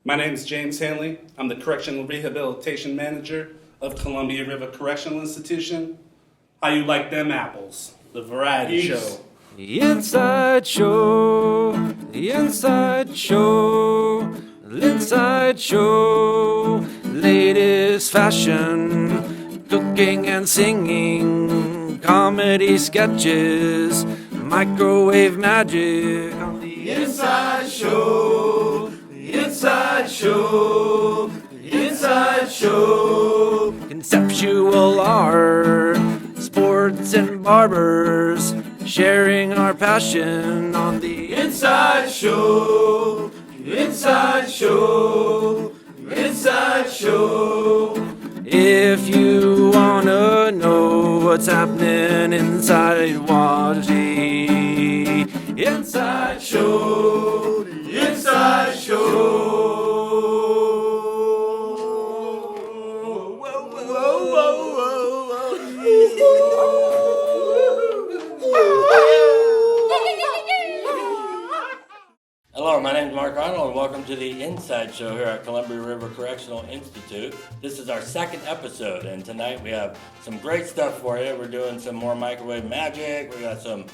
My name is James Hanley. I'm the Correctional Rehabilitation Manager of Columbia River Correctional Institution. How you like them apples? The variety show. The Inside Show, the Inside Show, the Inside Show, latest fashion, cooking and singing, comedy sketches, microwave magic on the Inside Show, the Inside Show, the Inside Show, conceptual art, sports and barbers, sharing our passion on the Inside Show, Inside Show, Inside Show. If you wanna know what's happening inside, watch the Inside Show, the Inside Show. Whoa, whoa, whoa, whoa, whoa. Hello, my name is Mark Arnold and welcome to the Inside Show here at Columbia River Correctional Institute. This is our second episode and tonight we have some great stuff for you. We're doing some more microwave magic, we got some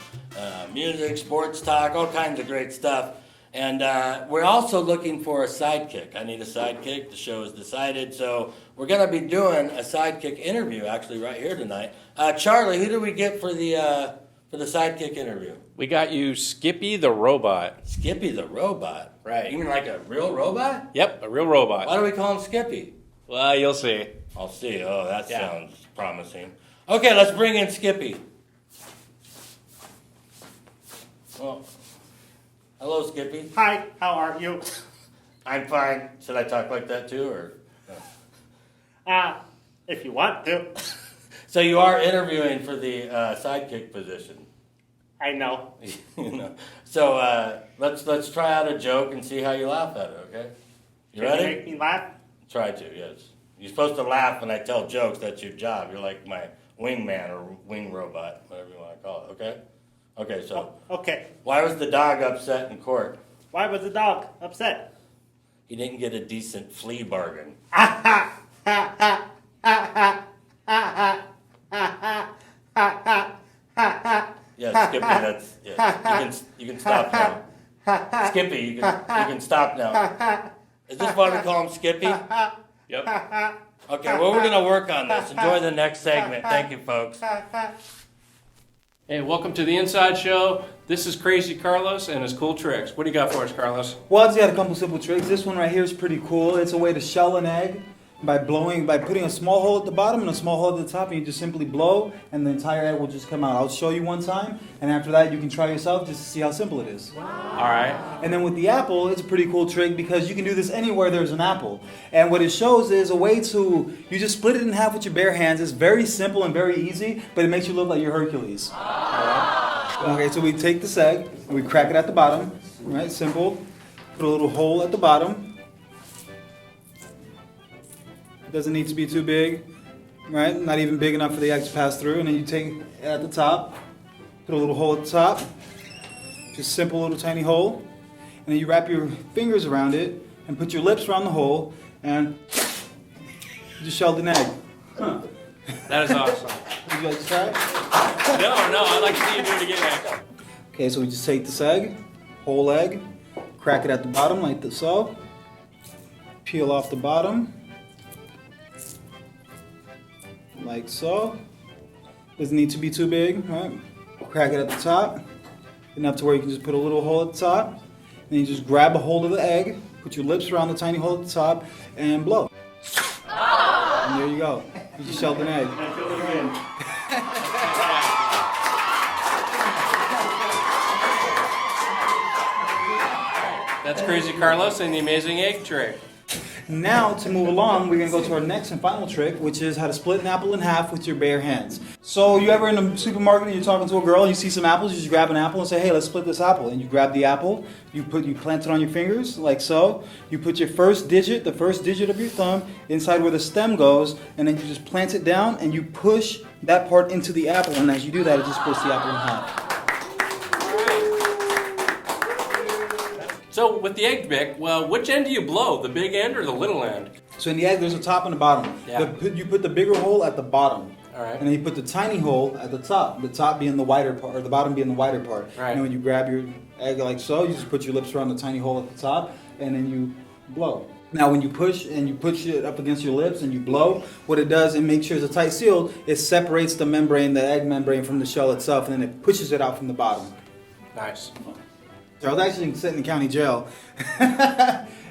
music, sports talk, all kinds of great stuff. And we're also looking for a sidekick. I need a sidekick. The show is decided, so we're going to be doing a sidekick interview actually right here tonight. Charlie, who did we get for the sidekick interview? We got you Skippy the robot. Skippy the robot? Right. You mean like a real robot? Yep, a real robot. Why do we call him Skippy? Well, you'll see. I'll see. Oh, that sounds promising. Okay, let's bring in Skippy. Well, hello, Skippy. Hi, how are you? I'm fine. Should I talk like that too, or? If you want to. So you are interviewing for the sidekick position. I know. You know. So let's try out a joke and see how you laugh at it. Okay? You Can ready? you make me laugh? Try to. Yes. You're supposed to laugh when I tell jokes. That's your job. You're like my wingman or wing robot, whatever you want to call it. Okay? Okay. So. Okay. Why was the dog upset in court? Why was the dog upset? He didn't get a decent flea bargain. Yeah, Skippy, that's you can stop now. Skippy, you can stop now. Is this why we call him Skippy? Yep. Okay, well we're gonna work on this. Enjoy the next segment. Thank you, folks. Hey, welcome to the Inside Show. This is Crazy Carlos and his cool tricks. What do you got for us, Carlos? Well, I just got a couple simple tricks. This one right here is pretty cool. It's a way to shell an egg by putting a small hole at the bottom and a small hole at the top, and you just simply blow, and the entire egg will just come out. I'll show you one time, and after that, you can try yourself just to see how simple it is. All right. And then with the apple, it's a pretty cool trick because you can do this anywhere there's an apple. And what it shows is a way to, you just split it in half with your bare hands. It's very simple and very easy, but it makes you look like you're Hercules. All right? Okay, so we take this egg, and we crack it at the bottom. Right, simple. Put a little hole at the bottom. It doesn't need to be too big, right? Not even big enough for the egg to pass through. And then you take it at the top, put a little hole at the top, just simple little tiny hole. And then you wrap your fingers around it and put your lips around the hole and you just shelled an egg. Huh. That is awesome. Would you like to try it? No, I'd like to see you do it again. Okay, so we just take this egg, whole egg, crack it at the bottom like so, peel off the bottom. Like so. Doesn't need to be too big, right? Crack it at the top, enough to where you can just put a little hole at the top. Then you just grab a hold of the egg, put your lips around the tiny hole at the top, and blow. And there you go. You just shelled an egg. That's Crazy Carlos and the amazing egg trick. Now, to move along, we're going to go to our next and final trick, which is how to split an apple in half with your bare hands. So you ever in a supermarket and you're talking to a girl and you see some apples, you just grab an apple and say, hey, let's split this apple. And you grab the apple, you plant it on your fingers, like so. You put your first digit, the first digit of your thumb, inside where the stem goes, and then you just plant it down and you push that part into the apple. And as you do that, it just splits the apple in half. So with the egg, Vic, well, which end do you blow? The big end or the little end? So in the egg, there's a top and a bottom. Yeah. You put the bigger hole at the bottom. All right. And then you put the tiny hole at the top. The top being the wider part, or the bottom being the wider part. Right. And when you grab your egg like so, you just put your lips around the tiny hole at the top, and then you blow. Now when you push it up against your lips and you blow, what it does, it makes sure it's a tight seal, it separates the membrane, the egg membrane from the shell itself, and then it pushes it out from the bottom. Nice. So I was actually sitting in county jail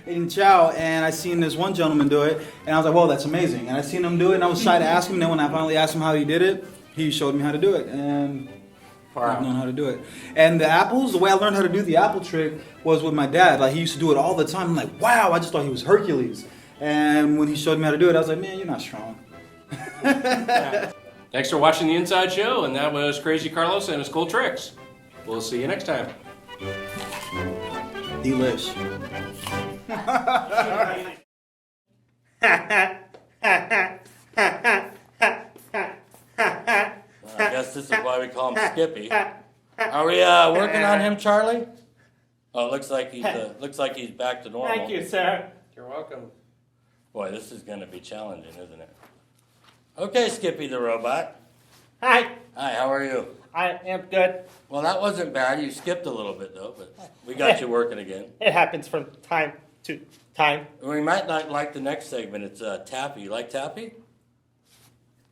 in Chow, and I seen this one gentleman do it, and I was like, "Whoa, that's amazing!" And I seen him do it, and I was shy to ask him. And then when I finally asked him how he did it, he showed me how to do it, and I've known how to do it. And the apples, the way I learned how to do the apple trick was with my dad. Like he used to do it all the time. I'm like, wow! I just thought he was Hercules. And when he showed me how to do it, I was like, man, you're not strong. Thanks for watching the Inside Show, and that was Crazy Carlos and his cool tricks. We'll see you next time. Delish. I guess this is why we call him Skippy. Are we working on him, Charlie? Oh, looks like he's back to normal. Thank you, sir. You're welcome. Boy, this is going to be challenging, isn't it? Okay, Skippy the robot. Hi, Hi, how are you? I am good. Well, that wasn't bad. You skipped a little bit though, but we got you working again. It happens from time to time. We might not like the next segment. It's Taffy. You like Taffy?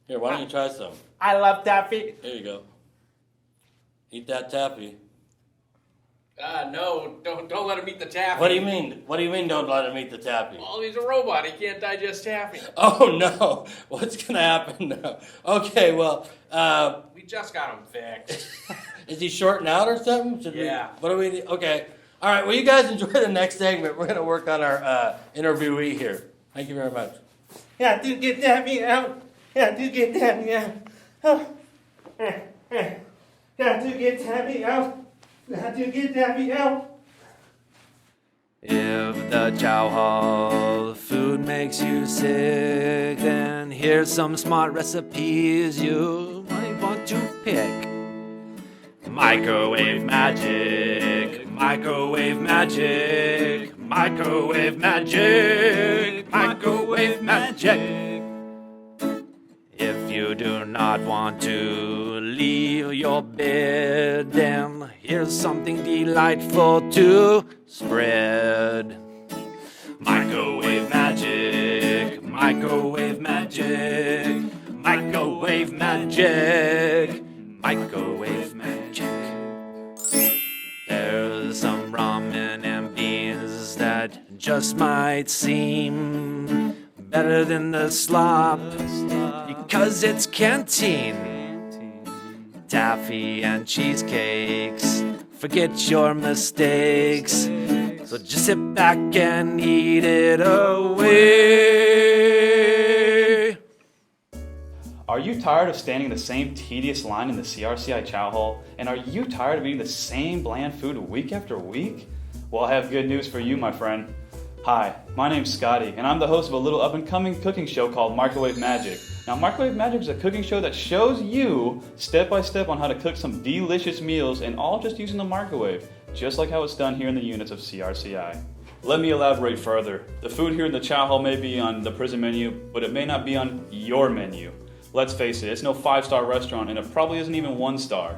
Here, why don't you try some? I love Taffy. Here you go. Eat that Taffy. No, don't let him eat the taffy. What do you mean? What do you mean don't let him eat the Taffy? Well, he's a robot. He can't digest taffy. Oh, no. What's going to happen now? Okay, well, We just got him fixed. is he shorting out or something? Yeah. What do we... Okay. All right, well, you guys enjoy the next segment. We're going to work on our interviewee here. Thank you very much. Yeah, do get Taffy out. Yeah, do get Taffy out. Oh. Yeah, do get Taffy out. Yeah, do get Taffy out. If the chow hall food makes you sick, then here's some smart recipes you might want to pick. Microwave magic, microwave magic, microwave magic, microwave magic. If you do not want to leave your bed, then here's something delightful to spread. Microwave magic, microwave magic, microwave magic, microwave magic. There's some ramen and beans that just might seem better than the slop, because it's canteen. Taffy and cheesecakes, forget your mistakes, so just sit back and eat it away. Are you tired of standing in the same tedious line in the CRCI chow hall? And are you tired of eating the same bland food week after week? Well, I have good news for you, my friend. Hi, my name's Scotty, and I'm the host of a little up-and-coming cooking show called Microwave Magic. Now, Microwave Magic is a cooking show that shows you step-by-step on how to cook some delicious meals, and all just using the microwave, just like how it's done here in the units of CRCI. Let me elaborate further. The food here in the chow hall may be on the prison menu, but it may not be on your menu. Let's face it, it's no 5-star restaurant, and it probably isn't even 1-star.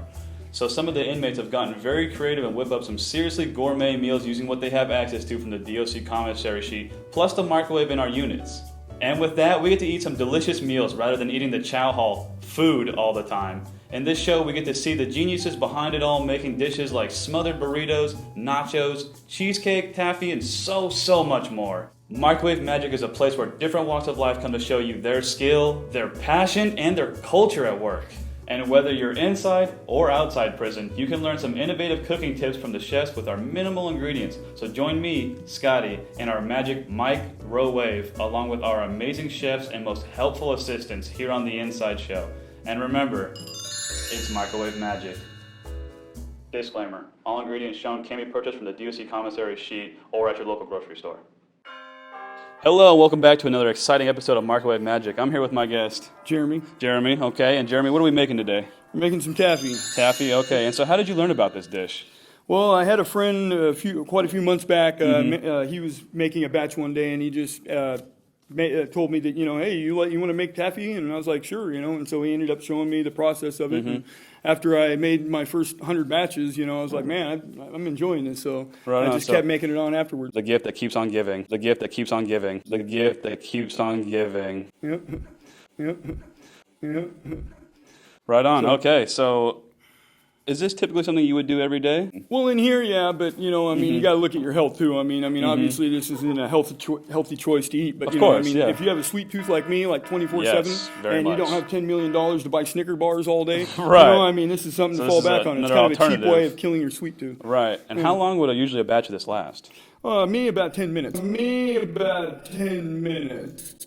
So some of the inmates have gotten very creative and whip up some seriously gourmet meals using what they have access to from the DOC commissary sheet, plus the microwave in our units. And with that, we get to eat some delicious meals rather than eating the chow hall food all the time. In this show, we get to see the geniuses behind it all making dishes like smothered burritos, nachos, cheesecake, taffy, and so much more. Microwave Magic is a place where different walks of life come to show you their skill, their passion, and their culture at work. And whether you're inside or outside prison, you can learn some innovative cooking tips from the chefs with our minimal ingredients. So join me, Scotty, and our magic microwave, along with our amazing chefs and most helpful assistants here on the Inside Show. And remember, it's microwave magic. Disclaimer, all ingredients shown can be purchased from the DOC commissary sheet or at your local grocery store. Hello, and welcome back to another exciting episode of Microwave Magic. I'm here with my guest, Jeremy, Jeremy. Okay, and Jeremy, what are we making today? we're making some taffy. Taffy, okay. And so how did you learn about this dish? Well, I had a friend quite a few months back. He was making a batch one day, and he just told me that, hey, you want to make taffy? And I was like, sure, And so he ended up showing me the process of it. And after I made my first 100 batches, I was like, man, I'm enjoying this. So I just kept making it on afterwards. The gift that keeps on giving. The gift that keeps on giving. The gift that keeps on giving. Yep. Right on. Okay, so is this typically something you would do every day? Well, in here, yeah, but you got to look at your health too. I mean, obviously this isn't a healthy choice to eat, but of course, if you have a sweet tooth like me, like 24/7, and you don't have $10 million to buy Snicker bars all day, right? This is something to fall back on. It's kind of a cheap way of killing your sweet tooth. Right. And how long would usually a batch of this last? Me about 10 minutes.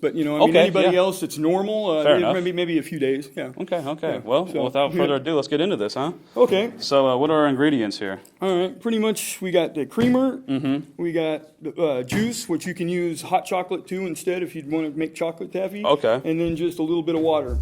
But anybody else, it's normal. Maybe a few days. Yeah. Okay. Yeah. Well, without further ado, let's get into this, huh? Okay. So, what are our ingredients here? All right. Pretty much, we got the creamer. We got juice, which you can use hot chocolate too instead if you'd want to make chocolate taffy. Okay. And then just a little bit of water.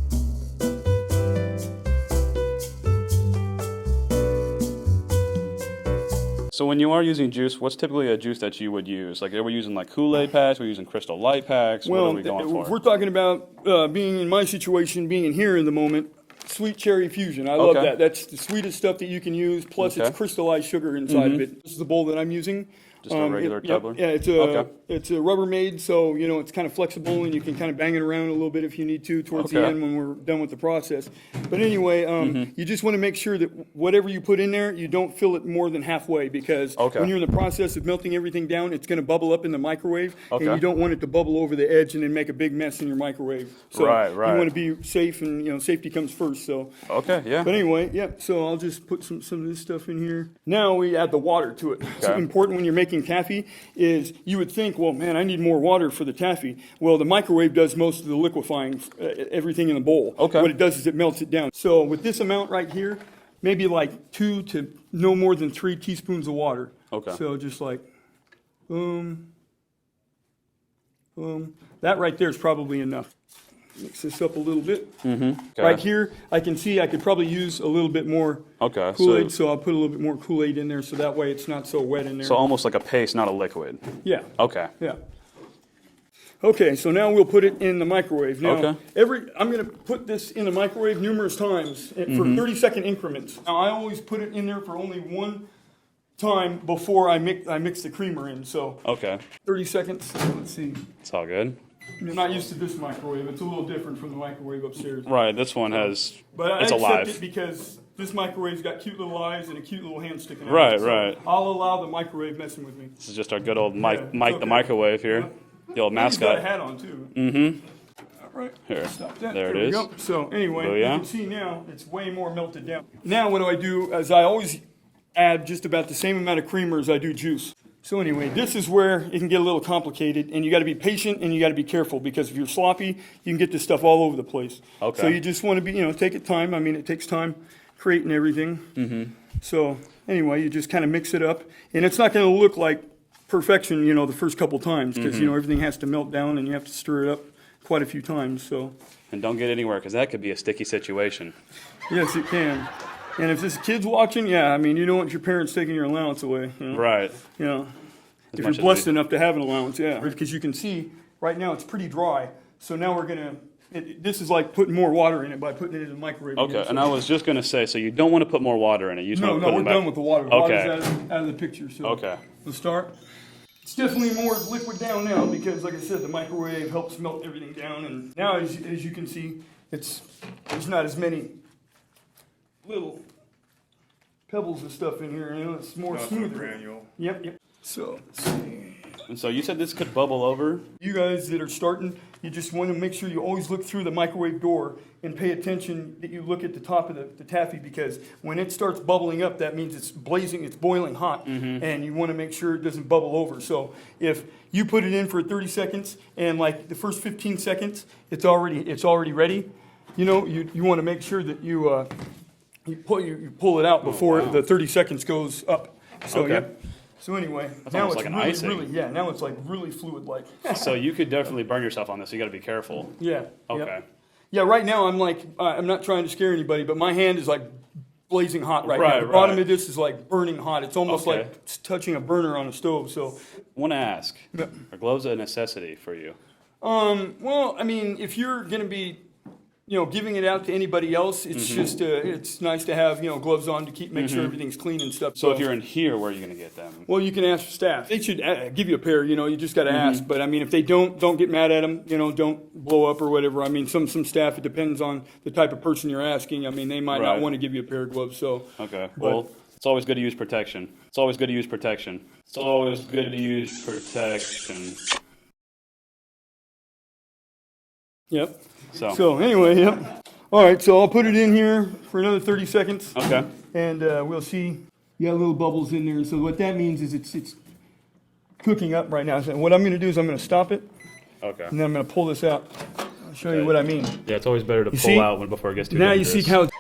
So when you are using juice, what's typically a juice that you would use? Like, are we using like Kool-Aid packs? Are we using Crystal Light packs? What are we going for? If we're talking about being in my situation, being in here in the moment, sweet cherry fusion. I love that. That's the sweetest stuff that you can use. Plus, it's crystallized sugar inside of it. This is the bowl that I'm using. Just a regular tumbler? Yeah, it's a Rubbermaid, so it's kind of flexible and you can kind of bang it around a little bit if you need to towards the end when we're done with the process. But anyway, you just want to make sure that whatever you put in there, you don't fill it more than halfway because when you're in the process of melting everything down, it's going to bubble up in the microwave, and you don't want it to bubble over the edge and then make a big mess in your microwave. So you want to be safe, and safety comes first. So But anyway, so I'll just put some of this stuff in here. Now we add the water to it. It's important when you're making taffy is you would think, well, man, I need more water for the taffy. Well, the microwave does most of the liquefying, everything in the bowl. What it does is it melts it down. So with this amount right here, maybe like 2 to no more than 3 teaspoons of water. So just like, that right there is probably enough. Mix this up a little bit. Right here, I can see I could probably use a little bit more Kool-Aid, so I'll put a little bit more Kool-Aid in there so that way it's not so wet in there. So almost like a paste, not a liquid. Yeah. Okay. Yeah. Okay, so now we'll put it in the microwave. Now, I'm going to put this in the microwave numerous times for 30-second increments. Now, I always put it in there for only one time before I mix the creamer in. So 30 seconds. Let's see. It's all good. You're not used to this microwave. It's a little different from the microwave upstairs. Right, this one has, but it's alive. I accept it because this microwave's got cute little eyes and a cute little hand sticking out. Right. I'll allow the microwave messing with me. This is just our good old Mike the microwave here. The old mascot. He's got a hat on too. All right. Here. Stop that. There it is. We go. So anyway, you can see now it's way more melted down. Now what do? Is I always add just about the same amount of creamer as I do juice. So anyway, this is where it can get a little complicated, and you got to be patient and you got to be careful because if you're sloppy, you can get this stuff all over the place. So you just want to be, take it time. I mean, it takes time creating everything. So anyway, you just kind of mix it up, and it's not going to look like perfection, the first couple times because everything has to melt down and you have to stir it up quite a few times. So. And don't get anywhere because that could be a sticky situation. Yes, it can. And if this kid's watching, you don't want your parents taking your allowance away. Right. If you're blessed enough to have an allowance, because you can see right now it's pretty dry. So now we're gonna. This is like putting more water in it by putting it in the microwave. And I was just gonna say, so you don't want to put more water in it. You just want to put we're it back. done with the water. The water's out of the picture. So let's start. It's definitely more liquid down now because, like I said, the microwave helps melt everything down. And now, as you can see, there's not as many little pebbles and stuff in here. It's more smoother. Granule. Yep. So let's see. And so you said this could bubble over? You guys that are starting, you just want to make sure you always look through the microwave door and pay attention that you look at the top of the taffy because when it starts bubbling up, that means it's blazing, it's boiling hot, and you want to make sure it doesn't bubble over. So if you put it in for 30 seconds and like the first 15 seconds, it's already ready, you want to make sure that you pull it out before the 30 seconds goes up. So So anyway, now it's like really, now it's like really fluid-like. So you could definitely burn yourself on this. You got to be careful. Yeah. Okay. Yep. Yeah. Right now I'm not trying to scare anybody, but my hand is like blazing hot right Right, now. The bottom right. of this is like burning hot. It's almost Okay. like it's touching a burner on a stove. So, Want to ask, Yeah. are gloves a necessity for you? well, I mean, if you're going to be, giving it out to anybody else, it's just it's nice to have gloves on to make sure everything's clean and stuff. So if you're in here, where are you going to get them? well, you can ask staff. They should give you a pair. You just got to ask. But I mean, if they don't get mad at them. Don't blow up or whatever. I mean, some staff, it depends on the type of person you're asking. I mean, they might not Right. want to give you a pair of gloves. So Okay. Well, it's always good to use protection. It's always good to use protection. It's always good to use protection. yep. So, So anyway, yep. All right, so I'll put it in here for another 30 seconds. okay. And we'll see. You got little bubbles in there. So what that means is it's cooking up right now. So what I'm going to do is I'm going to stop it, Okay. and then I'm going to pull this out. I'll show you what I mean. Yeah, it's always better to pull see? out before it gets too Now you dangerous. see how it's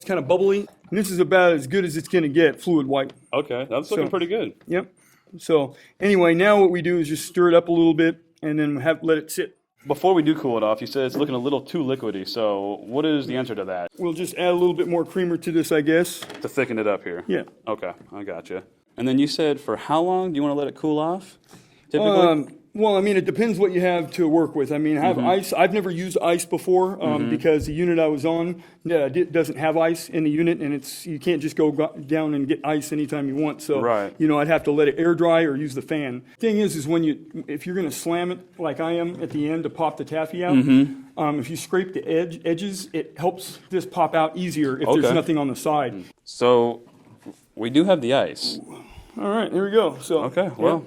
kind of bubbly. And this is about as good as it's going to get, fluid white. Okay, that's looking So- pretty good. Yep. So anyway, now what we do is just stir it up a little bit and then let it sit. Before we do cool it off, you said it's looking a little too liquidy. So what is the answer to that? We'll just add a little bit more creamer to this, I guess. To thicken it up here. Yeah. Okay, I gotcha. And then you said for how long do you want to let it cool off? Typically. Well, I mean, it depends what you have to work with. I mean, I have ice. I've never used ice before because the unit I was on doesn't have ice in the unit, and you can't just go down and get ice anytime you want. So, Right. I'd have to let it air dry or use the fan. Thing is if you're going to slam it like I am at the end to pop the taffy out, if you scrape the edges, it helps this pop out easier if Okay. there's nothing on the side. So we do have the ice. All right, here we go. So, Okay, well,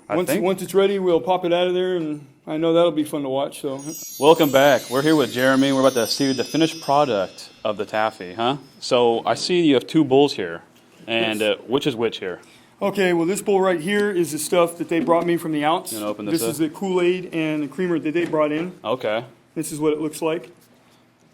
I think. Once it's ready, we'll pop it out of there, and I know that'll be fun to watch. So, Welcome back. We're here with Jeremy. We're about to see the finished product of the taffy, huh? So I see you have two bowls here, and which is which here? okay, well, this bowl right here is the stuff that they brought me from the outs. You wanna open this This up? is the Kool-Aid and the creamer that they brought in. Okay. This is what it looks like.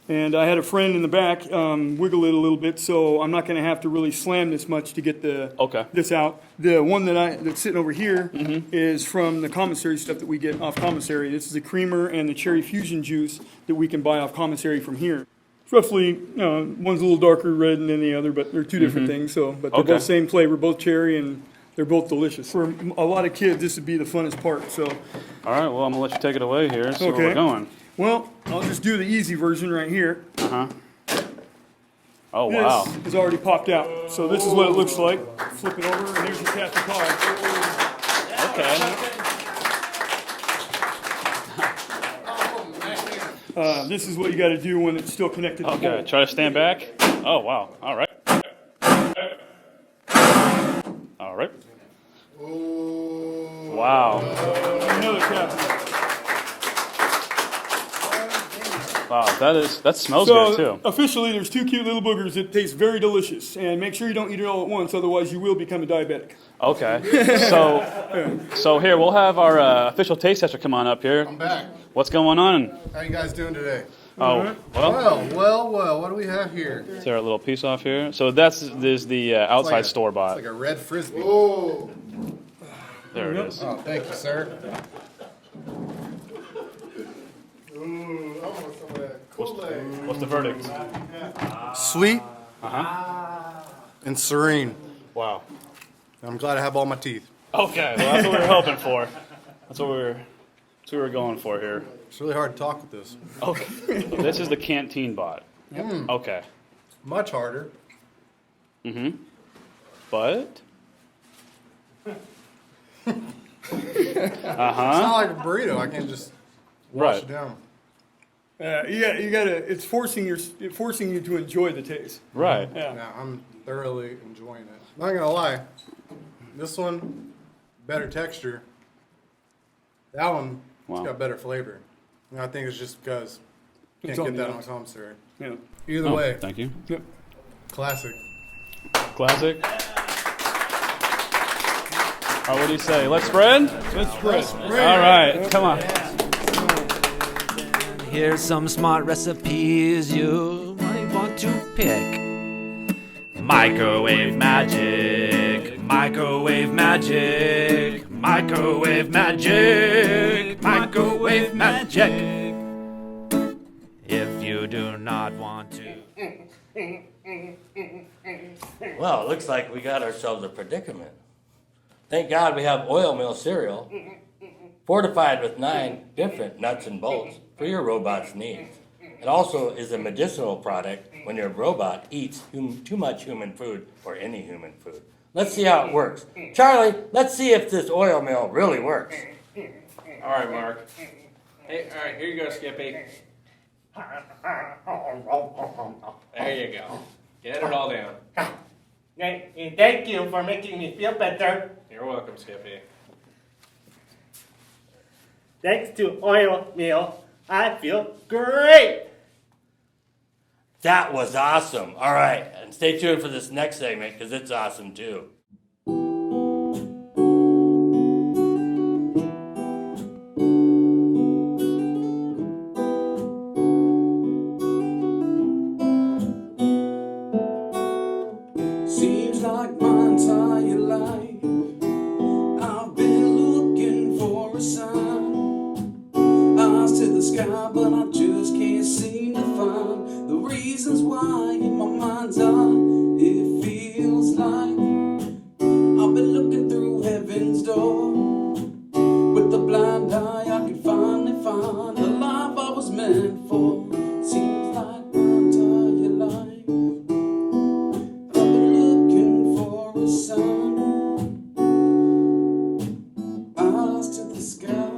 And I had a friend in the back wiggle it a little bit, so I'm not going to have to really slam this much to get Okay. this out. The one that's sitting over here is from the commissary stuff that we get off commissary. This is the creamer and the cherry fusion juice that we can buy off commissary from here. It's roughly, one's a little darker red than the other, but they're two different things. But they're Okay. both same flavor, both cherry, and they're both delicious. For a lot of kids, this would be the funnest part. So, All right, well, I'm going to let you take it away here, see where Okay. we're going. well, I'll just do the easy version right here. Oh, wow. This is already popped out. So this is what it looks like. Flip it over, and here's your taffy pod. Okay. This is what you got to do when it's still connected to the Okay, bowl. try to stand back. Oh, wow. All right. All right. Wow. Another taffy. Wow, that smells So good, too. officially, there's two cute little boogers that taste very delicious. And make sure you don't eat it all at once, otherwise you will become a diabetic. Okay. So here, we'll have our official taste tester come on up here. I'm back. What's going on? How you guys doing today? Oh, well, Well, what do we have here? It's tear a little piece off here. So that's the outside like a- store-bought. like a red frisbee. Oh, There it is. thank you, sir. Ooh, I want some of that Kool-Aid. What's the verdict? Sweet and serene. Wow. I'm glad I have all my teeth. Okay, well, that's what we were hoping for. That's what we were going for here. It's really hard to talk with this. Okay. This is the canteen bot. Okay. Much harder. But. It's not like a burrito. I can't just wash Right. it down. You gotta. It's forcing you to enjoy the taste. Right. Yeah. Yeah, I'm thoroughly enjoying it. Not gonna lie, this one better texture. That one, Wow. it's got better flavor. And I think it's just because you It's can't on get the that on outs. commissary. Yeah. Either Oh, way, thank you. Yep. classic. Classic. All right, what do you say? Let's spread? Let's spread. All right, come on. Here's some smart recipes you might want to pick. Microwave magic, microwave magic, microwave magic, microwave magic. If do not want to. Well, it looks like we got ourselves a predicament. Thank God we have oil mill cereal, fortified with 9 different nuts and bolts for your robot's needs. It also is a medicinal product when your robot eats too much human food or any human food. Let's see how it works. Charlie, let's see if this oil mill really works. All right, Mark. Hey, all right, here you go, Skippy. There you go. Get it all down. And thank you for making me feel better. You're welcome, Skippy. Thanks to oil meal, I feel great. That was awesome. All right, and stay tuned for this next segment because it's awesome too. Seems like my entire life I've been looking for a sign. Eyes to the sky, but I just can't seem to find the reasons why in my mind's eye it feels like I've been looking through heaven's door. With the blind eye I can finally find the life I was meant for. Seems like my entire life I've been looking for a sign. Eyes to the sky.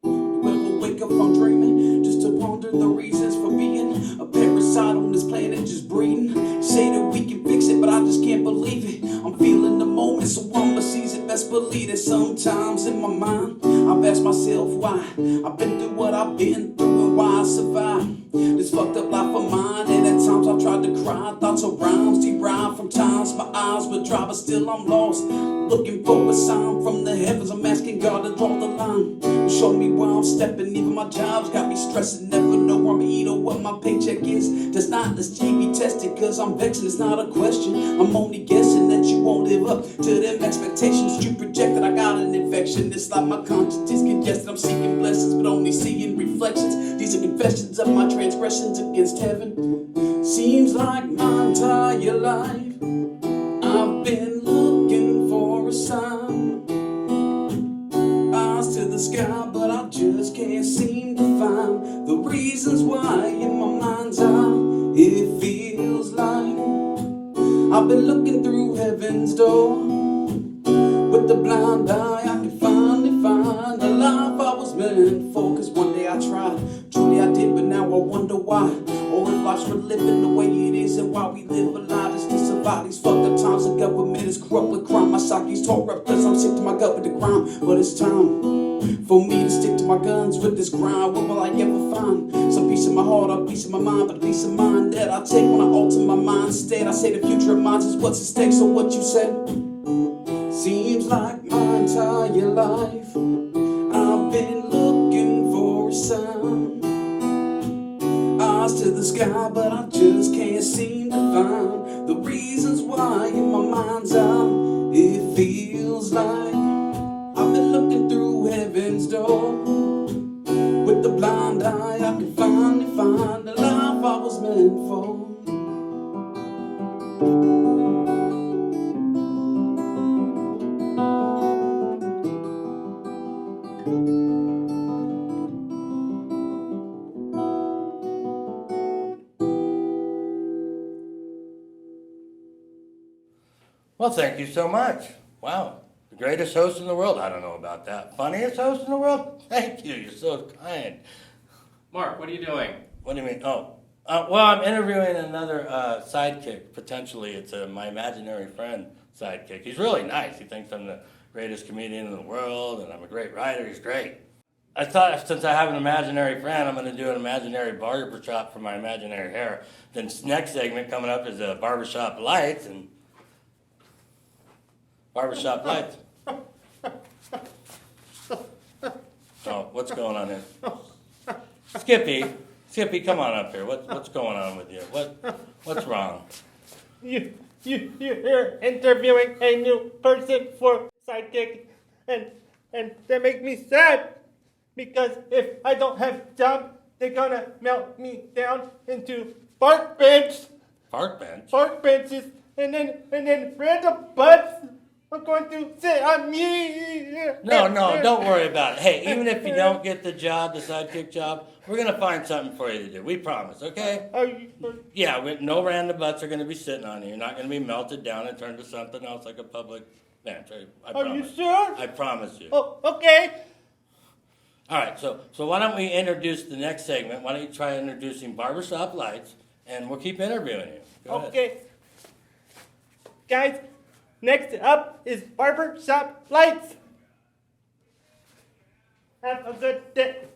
You ever wake up from dreaming just to ponder the reasons for being a parasite on this planet just breeding? Say that we can fix it, but I just can't believe it. I'm feeling the moment, so I'ma seize it. Best believe that sometimes in my mind I've asked myself why I've been through what I've been through and why I survived this fucked up life of mine. And at times I tried to cry, thoughts of rhymes derived from times my eyes were dry, but still I'm lost, looking for a sign from the heavens. I'm asking God to draw the line, show me where I'm stepping. Even my job's got me stressing, never know where I'm eating or what my paycheck is. Does not this be tested, cause I'm vexing, it's not a question. I'm only guessing that you won't live up to them expectations you projected. I got an infection, it's like my conscience is congested. I'm seeking blessings, but only seeing reflections. These are confessions of my transgressions against heaven. Seems like my entire life I've been looking for a sign. Eyes to the sky, but I just can't seem to find the reasons why in my mind's eye it feels like I've been looking through heaven's door. With the blind eye I can finally find the life I was meant for. Cause one day I tried, truly I did, but now I wonder why. Or if life's for living the way it is and why we live a lie just to survive these fucked up times. The government is corrupt with crime, my psyche's tore up cause I'm sick to my gut with the crime. But it's time for me to stick to my guns with this grind. What will I ever find? Some peace in my heart, a peace in my mind, but a peace of mind that I take when I alter my mind state. I say the future of mine is what's at stake, so what you said? Seems like my entire life I've been looking for a sign. Eyes to the sky, but I just can't seem to find the reasons why in my mind's eye it feels like I've been looking through heaven's door. With the blind eye I can finally find the life I was meant for. Well, thank you so much. Wow. The greatest host in the world. I don't know about that. Funniest host in the world? Thank you. You're so kind. Mark, what are you doing? What do you mean? Oh. Well, I'm interviewing another sidekick. Potentially, it's my imaginary friend sidekick. He's really nice. He thinks I'm the greatest comedian in the world, and I'm a great writer. He's great. I thought since I have an imaginary friend, I'm going to do an imaginary barbershop for my imaginary hair. Then next segment coming up is Barbershop Lights and Barbershop Lights. Oh, what's going on here? Skippy, come on up here. What's going on with you? What's wrong? You're interviewing a new person for sidekick, and that makes me sad because if I don't have a job, they're gonna melt me down into bark bench. Park bench? Bark benches, and then random butts are going to sit on me. No, don't worry about it. Hey, even if you don't get the job, the sidekick job, we're gonna find something for you to do. We promise, okay? Yeah, no random butts are gonna be sitting on you. You're not gonna be melted down and turned to something else like a public bench. I Are promise. you sure? I promise you. Oh, okay. All right, so why don't we introduce the next segment? Why don't you try introducing Barbershop Lights, and we'll keep interviewing you. Go ahead. Okay. Guys, next up is Barbershop Lights. Have a good day.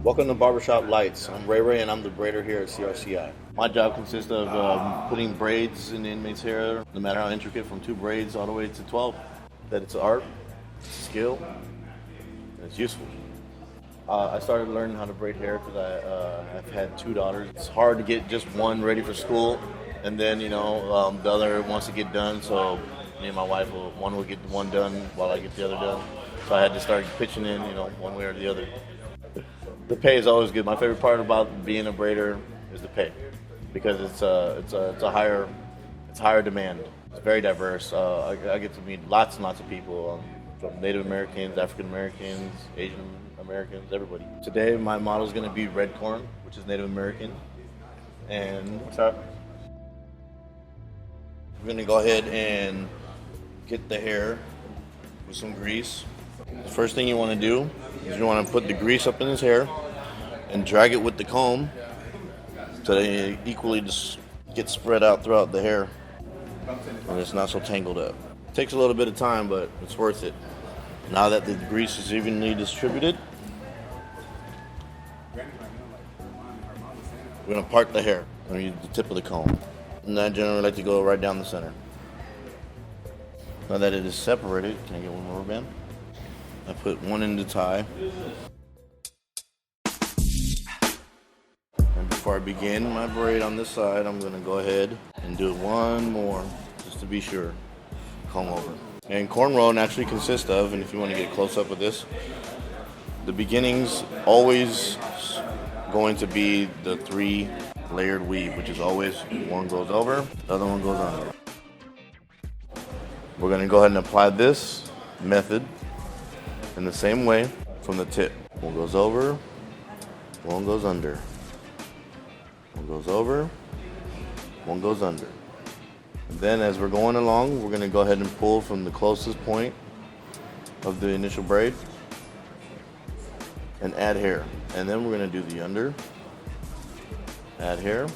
Welcome to Barbershop Lights. I'm Ray and I'm the braider here at CRCI. My job consists of putting braids in the inmate's hair, no matter how intricate, from 2 braids all the way to 12. That it's art, it's a skill, and it's useful. I started learning how to braid hair because I've had 2 daughters. It's hard to get just one ready for school, and then the other wants to get done. So me and my wife one will get one done while I get the other done. So I had to start pitching in, one way or the other. The pay is always good. My favorite part about being a braider is the pay, because it's a higher demand. It's very diverse. I get to meet lots and lots of people, from Native Americans, African Americans, Asian Americans, everybody. Today my model is going to be red corn, which is Native American. And what's up? We're going to go ahead and get the hair with some grease. The first thing you want to do is you want to put the grease up in his hair and drag it with the comb so they equally just get spread out throughout the hair and it's not so tangled up. It takes a little bit of time, but it's worth it. Now that the grease is evenly distributed, we're going to part the hair. I'm going to use the tip of the comb. And I generally like to go right down the center. Now that it is separated, can I get one more band? I put one in the tie. And before I begin my braid on this side, I'm going to go ahead and do one more, just to be sure. Comb over. And cornrow naturally consists of, and if you want to get close up with this, the beginning's always going to be the 3-layered weave, which is always one goes over, the other one goes under. We're going to go ahead and apply this method in the same way from the tip. One goes over, one goes under. One goes over, one goes under. And then as we're going along, we're going to go ahead and pull from the closest point of the initial braid and add hair. And then we're going to do the under, add hair,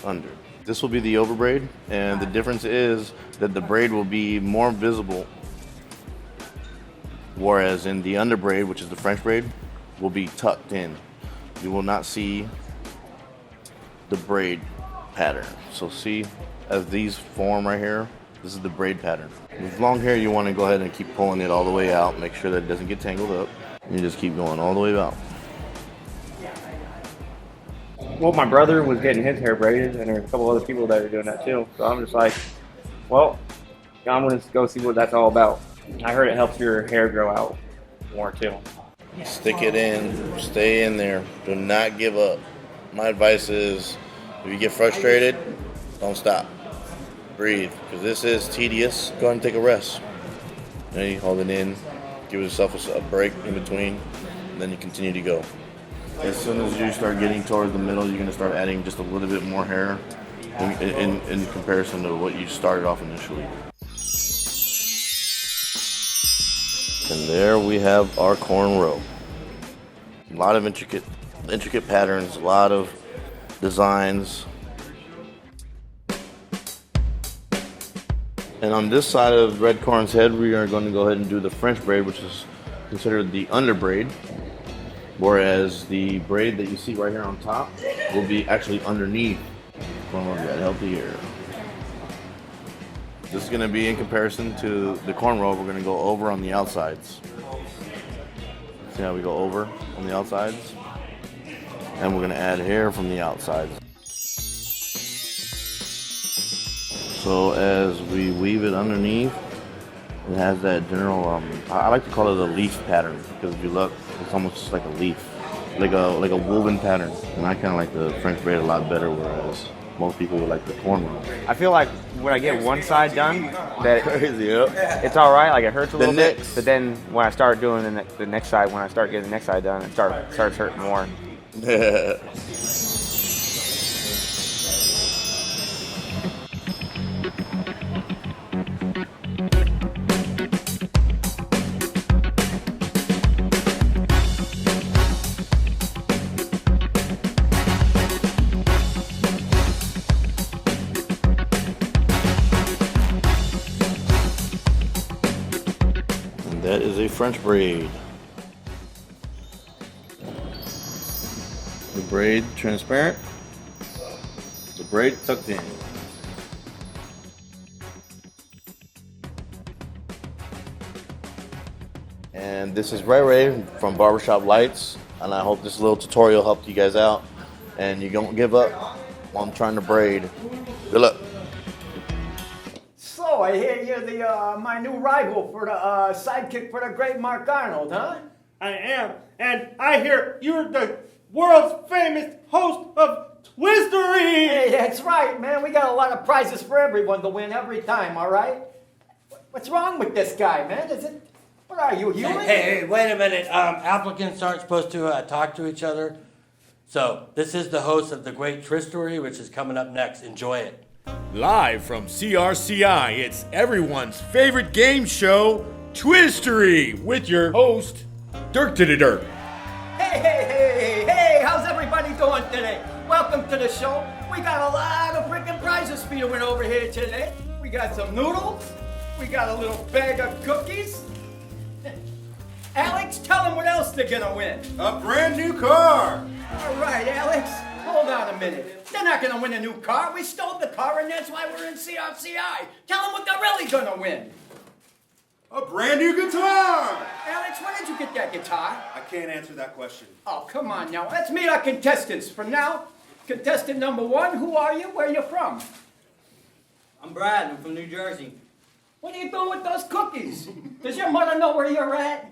under. This will be the over braid, and the difference is that the braid will be more visible, whereas in the under braid, which is the French braid, will be tucked in. You will not see the braid pattern. So see, as these form right here, this is the braid pattern. With long hair, you want to go ahead and keep pulling it all the way out, make sure that it doesn't get tangled up. You just keep going all the way out. Well, my brother was getting his hair braided, and there were a couple other people that are doing that too. So I'm just like, well, I'm going to go see what that's all about. I heard it helps your hair grow out more too. Stick it in, stay in there, do not give up. My advice is, if you get frustrated, don't stop. Breathe, because this is tedious. Go ahead and take a rest. Then you hold it in, give yourself a break in between, and then you continue to go. As soon as you start getting towards the middle, you're going to start adding just a little bit more hair in comparison to what you started off initially. And there we have our cornrow. A lot of intricate patterns, a lot of designs. And on this side of red corn's head, we are going to go ahead and do the French braid, which is considered the under braid. Whereas the braid that you see right here on top will be actually underneath cornrow that healthy hair. This is going to be in comparison to the cornrow. We're going to go over on the outsides. See how we go over on the outsides? And we're going to add hair from the outsides. So as we weave it underneath, it has that general, I like to call it a leaf pattern, because if you look, it's almost just like a leaf, like a woven pattern. And I kind of like the French braid a lot better, whereas most people would like the cornrow. I feel like when I get one side done, that it's all right. Like it hurts a little bit, but then when I start doing the next side, when I start getting the next side done, it starts hurting more. That is a French braid. The braid transparent. The braid tucked in. And this is Ray from Barbershop Lights, and I hope this little tutorial helped you guys out. And you don't give up while I'm trying to braid. Good luck. So I hear you're the my new rival for the sidekick for the great Mark Arnold, huh? I am, and I hear you're the world's famous host of Twiztory. Hey, that's right, man. We got a lot of prizes for everyone to win every time. All right. What's wrong with this guy, man? Is it? What are you, human? Hey, wait a minute. Applicants aren't supposed to talk to each other. So this is the host of the great Tricks.or, which is coming up next. Enjoy it. Live from CRCI, it's everyone's favorite game show, Twiztory, with your host, Darkest. Hey, how's everybody doing today? Welcome to the show. We got a lot of freaking prizes for you to win over here today. We got some noodles. We got a little bag of cookies. Alex, tell them what else they're gonna win. A brand new car. All right, Alex, hold on a minute. They're not gonna win a new car. We stole the car, and that's why we're in CRCI. Tell them what they're really gonna win. A brand new guitar. Alex, where did you get that guitar? I can't answer that question. Oh, come on now. Let's meet our contestants. For now, contestant number 1, who are you? Where are you from? I'm Brad. I'm from New Jersey. What are you doing with those cookies? Does your mother know where you're at?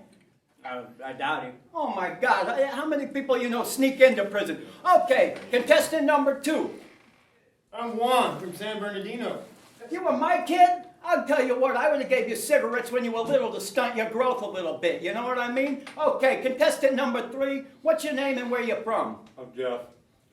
I doubt it. Oh my God, how many people you know sneak into prison? Okay, contestant number 2. I'm Juan from San Bernardino. You were my kid? I'll tell you what, I would have gave you cigarettes when you were little to stunt your growth a little bit, you know what I mean? Okay, contestant number 3, what's your name and where you from? I'm Jeff.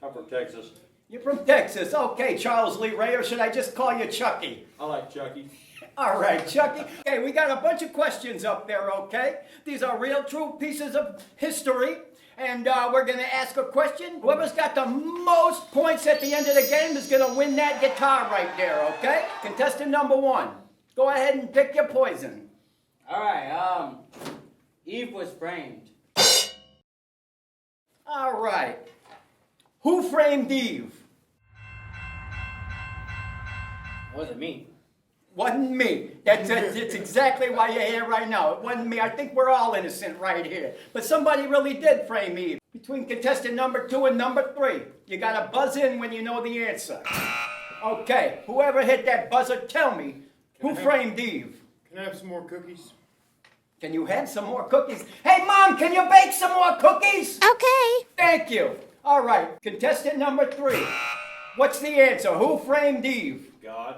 I'm from Texas. You're from Texas. Okay, Charles Lee Ray, or should I just call you Chucky? I like Chucky. All right, Chucky. Okay, we got a bunch of questions up there, okay? These are real, true pieces of history. And we're going to ask a question. Whoever's got the most points at the end of the game is going to win that guitar right there, okay? Contestant number 1, go ahead and pick your poison. All right, Eve was framed. All right. Who framed Eve? Wasn't me. Wasn't me. That's exactly why you're here right now. It wasn't me. I think we're all innocent right here. But somebody really did frame Eve. Between contestant number 2 and number 3, you gotta buzz in when you know the answer. Okay, whoever hit that buzzer, tell me, who framed Eve? Can I have some more cookies? Can you have some more cookies? Hey, Mom, can you bake some more cookies? Okay. Thank you. All right, contestant number 3. What's the answer? Who framed Eve? God.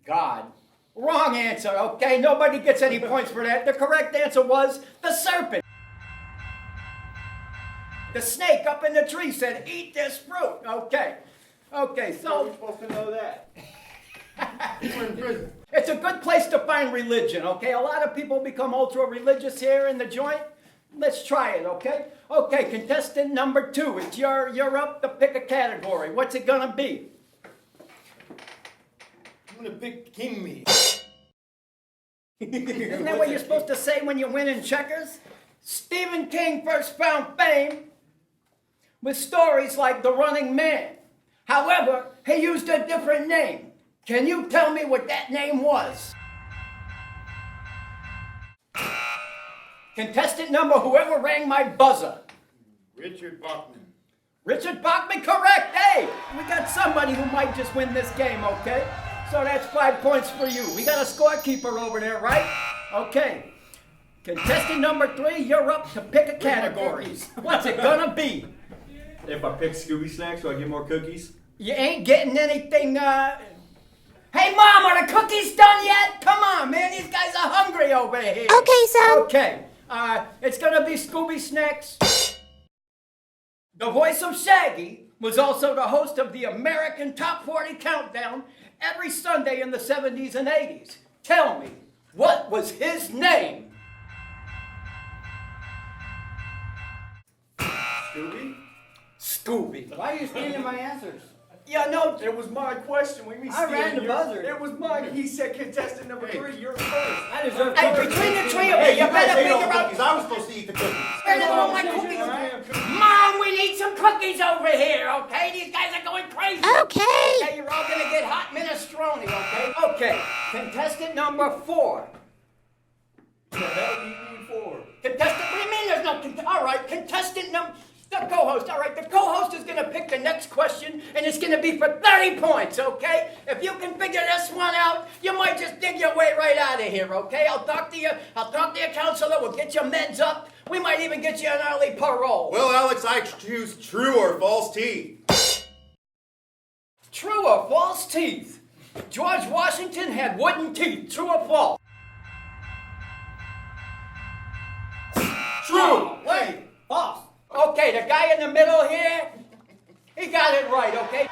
God. Wrong answer, okay? Nobody gets any points for that. The correct answer was the serpent. The snake up in the tree said, eat this fruit. Okay. Okay, so... You're supposed to know that. You're in prison. It's a good place to find religion, okay? A lot of people become ultra-religious here in the joint. Let's try it, okay? Okay, contestant number 2. It's you're up to pick a category. What's it gonna be? I'm gonna pick king meat. Isn't that what you're supposed to say when you win in checkers? Stephen King first found fame with stories like The Running Man. However, he used a different name. Can you tell me what that name was? Contestant number, whoever rang my buzzer. Richard Bachman. Richard Bachman, correct. Hey, we got somebody who might just win this game, okay? So that's 5 points for you. We got a scorekeeper over there, right? Okay. Contestant number 3, you're up to pick a category. What's it gonna be? If I pick Scooby Snacks, do I get more cookies? You ain't getting anything, Hey, Mom, are the cookies done yet? Come on, man, these guys are hungry over here. Okay, son. Okay, it's gonna be Scooby Snacks. The voice of Shaggy was also the host of the American Top 40 Countdown every Sunday in the 70s and 80s. Tell me, what was his name? Scooby? Scooby. Why are you stealing my answers? Yeah, no, It was my question. We I ran the buzzer. It was mine. He said contestant number 3. You're first. I deserve Hey, cookies. between the three of you, you better figure out. I was supposed to eat the cookies. Where did all my cookies? Mom, we need some cookies over here, okay? These guys are going crazy. Okay. Okay, you're all gonna get hot minestrone, okay? Okay, contestant number 4. The hell do you need 4? Contestant, what do you mean there's no, all right, contestant number, the co-host, all right, the co-host is gonna pick the next question, and it's gonna be for 30 points, okay? If you can figure this one out, you might just dig your way right out of here, okay? I'll talk to your counselor, we'll get your meds up, we might even get you an early parole. Well, Alex, I choose true or false teeth. True or false teeth? George Washington had wooden teeth, true or false? True. Wait, false. Okay, the guy in the middle here, he got it right, okay?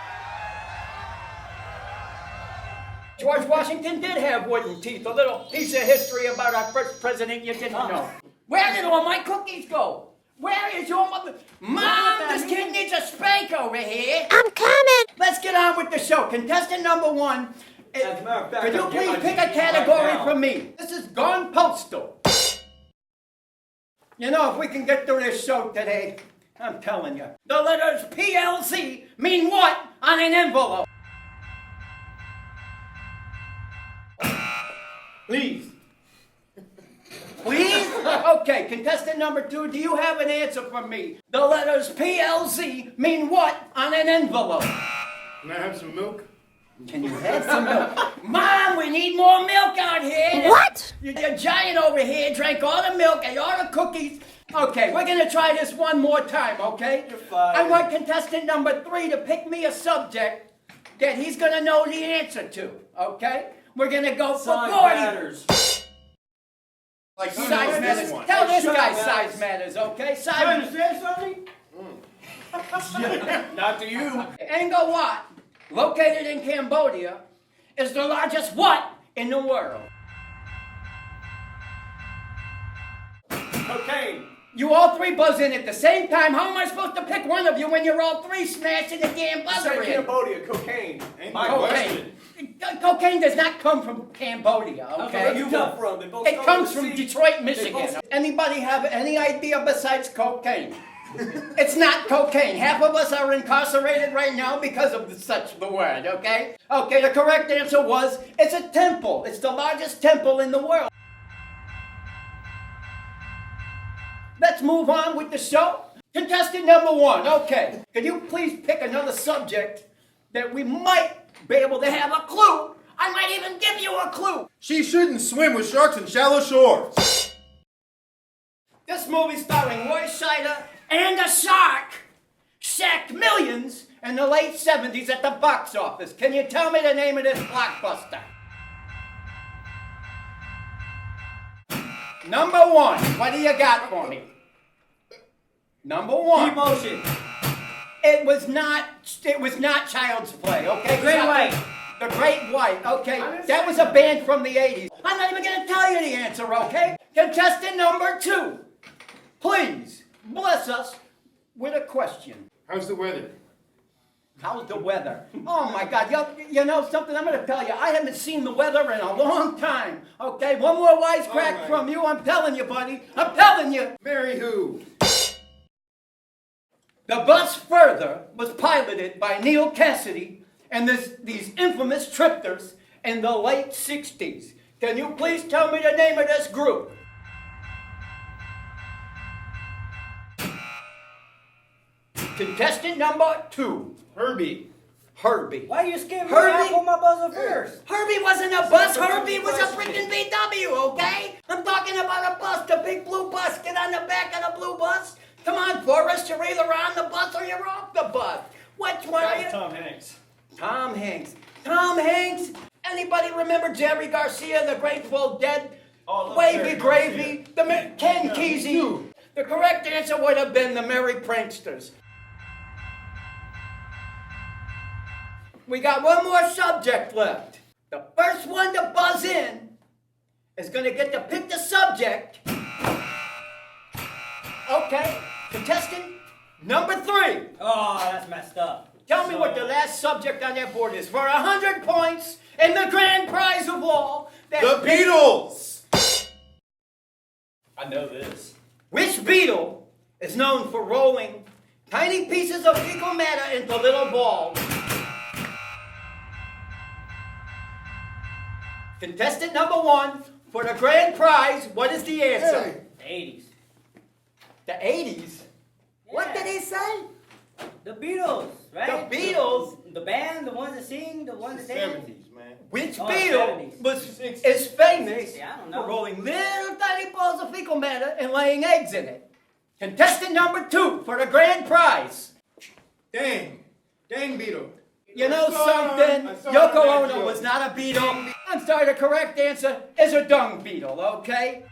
George Washington did have wooden teeth. A little piece of history about our first president you didn't know. Where did all my cookies go? Where is your mother? Mom, this kid needs a spank over here. I'm coming. Let's get on with the show. Contestant number 1, As a matter of fact, could you I'll get please my pick a cookies right category now. for me? This is Gone Postal. You know, if we can get through this show today, I'm telling you. The letters PLC mean what on an envelope? Please. Please? Okay, contestant number 2, do you have an answer for me? The letters PLC mean what on an envelope? Can I have some milk? Can you have some milk? Mom, we need more milk out here. What? Your giant over here drank all the milk, ate all the cookies. Okay, we're gonna try this one more time, okay? You're fired. I want contestant number 3 to pick me a subject that he's gonna know the answer to, okay? We're gonna go for Size 40. matters. Like who Size knows matters. this one? Tell this Shut guy up, size Alex. matters, okay? You Size. understand something? Not to you. Angkor Wat, located in Cambodia, is the largest what in the world? Cocaine. You all 3 buzz in at the same time. How am I supposed to pick one of you when you're all 3 smashing the damn buzzer Said in? Cambodia, cocaine. Ain't my Cocaine. question. Cocaine does not come from Cambodia, Okay, where okay? you come from? They both It start comes with from C. Detroit, They Michigan. both- Anybody have any idea besides cocaine? It's not cocaine. Half of us are incarcerated right now because of such the word, okay? Okay, the correct answer was, it's a temple. It's the largest temple in the world. Let's move on with the show. Contestant number 1, okay. Can you please pick another subject that we might be able to have a clue? I might even give you a clue. She shouldn't swim with sharks in shallow shores. This movie starring Roy Scheider and a shark sacked millions in the late 70s at the box office. Can you tell me the name of this blockbuster? Number 1, what do you got for me? Number 1. Emotion. It was not Child's Play, okay? Great White. The Great White, okay? That was a band from the 80s. I'm not even gonna tell you the answer, okay? Contestant number 2, please bless us with a question. How's the weather? How's the weather? Oh my God, you know something? I'm gonna tell you, I haven't seen the weather in a long time. Okay, one more wisecrack from you, I'm telling you, buddy. I'm telling you. Marry who? The bus further was piloted by Neil Cassidy and these infamous trippers in the late 60s. Can you please tell me the name of this group? Contestant number 2. Herbie. Why you skipping me? Herbie? I put my buzzer first. Herbie wasn't a bus. Herbie was a freaking VW, okay? I'm talking about a bus, the big blue bus. Get on the back of the blue bus. Come on, Forrest, you're either on the bus or you're off the bus. Which one are you? Tom Hanks. Tom Hanks. Tom Hanks? Anybody remember Jerry Garcia, the Grateful Dead? Wavy Gravy? Ken Kesey? The correct answer would have been the Merry Pranksters. We got one more subject left. The first one to buzz in is going to get to pick the subject. Okay, contestant number 3. Oh, that's messed up. Tell me what the last subject on that board is for 100 points and the grand prize of all. The Beatles! I know this. Which beetle is known for rolling tiny pieces of fecal matter into little balls? Contestant number 1, for the grand prize, what is the answer? Hey. 80s. The 80s? What did he say? The Beatles, right? The Beatles? The band, the ones that sing, the ones that dance. 70s, man. Which Oh, beetle 70s. is famous I don't for know. rolling little tiny balls of fecal matter and laying eggs in it? Contestant number 2 for the grand prize. Dang Beetle. You know something? Yoko Ono was not a beetle. I'm sorry, the correct answer is a dung beetle, okay?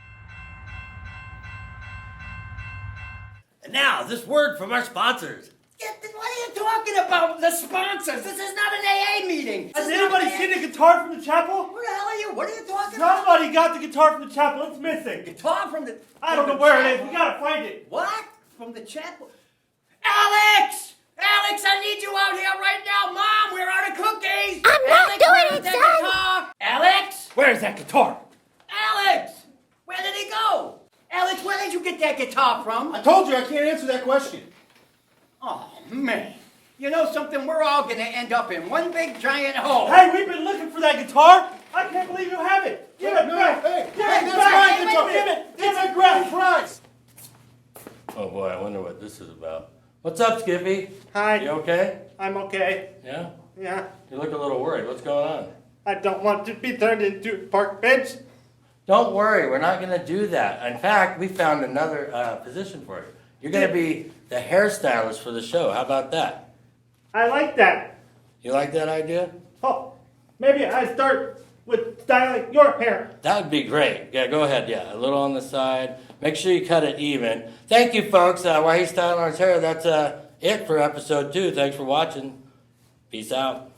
And now, this word from our sponsors. What are you talking about? The sponsors? This is not an AA meeting. Has anybody seen the guitar from the chapel? Who the hell are you? What are you talking about? Somebody got the guitar from the chapel. It's missing. Guitar from the... I don't know where it is. We gotta find it. What? From the chapel? Alex! Alex, I need you out here right now. Mom, we're out of cookies. I'm not Alex, doing where's it, that son. guitar? Alex? Where's that guitar? Alex! Where did he go? Alex, where did you get that guitar from? I told you I can't answer that question. Oh, man. You know something? We're all going to end up in one big giant hole. Hey, we've been looking for that guitar. I can't believe you have it. Give it back. Hey, Give hey, it that's back. my guitar. Give it. It's a grand prize. Oh boy, I wonder what this is about. What's up, Skippy? Hi. You okay? I'm okay. Yeah? Yeah. You look a little worried. What's going on? I don't want to be turned into a park bench. Don't worry, we're not going to do that. In fact, we found another position for you. You're going to be the hairstylist for the show. How about that? I like that. You like that idea? Oh, maybe I start with styling your hair. That would be great. Yeah, go ahead. Yeah, a little on the side. Make sure you cut it even. Thank you, folks. While he's styling his hair, that's it for episode 2. Thanks for watching. Peace out.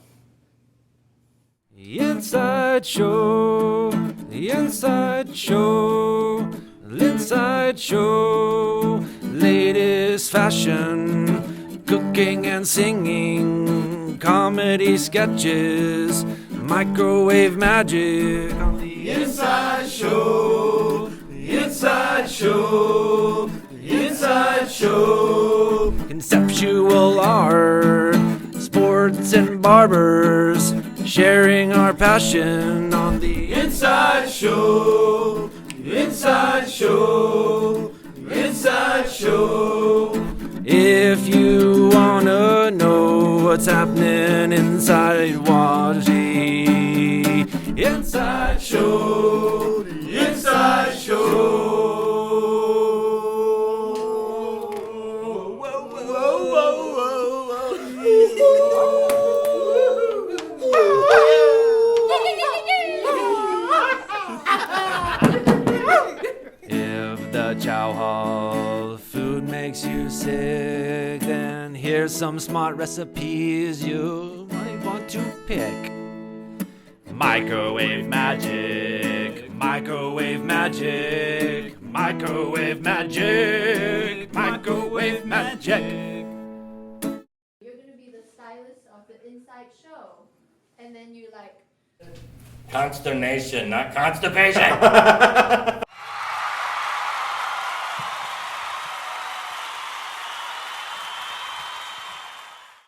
The Inside Show, the Inside Show, the Inside Show, latest fashion, cooking and singing, comedy sketches, microwave magic on the Inside Show. The Inside Show. The Inside Show. conceptual art, sports and barbers, sharing our passion on the Inside Show. The Inside Show. The Inside Show. If you wanna know what's happening inside, watch the Inside Show. The Inside Show. If the chow hall food makes you sick, then here's some smart recipes you might want to pick. Microwave magic, microwave magic, microwave magic, microwave magic. You're going to be the stylist inside show, and then you like. Consternation, not constipation.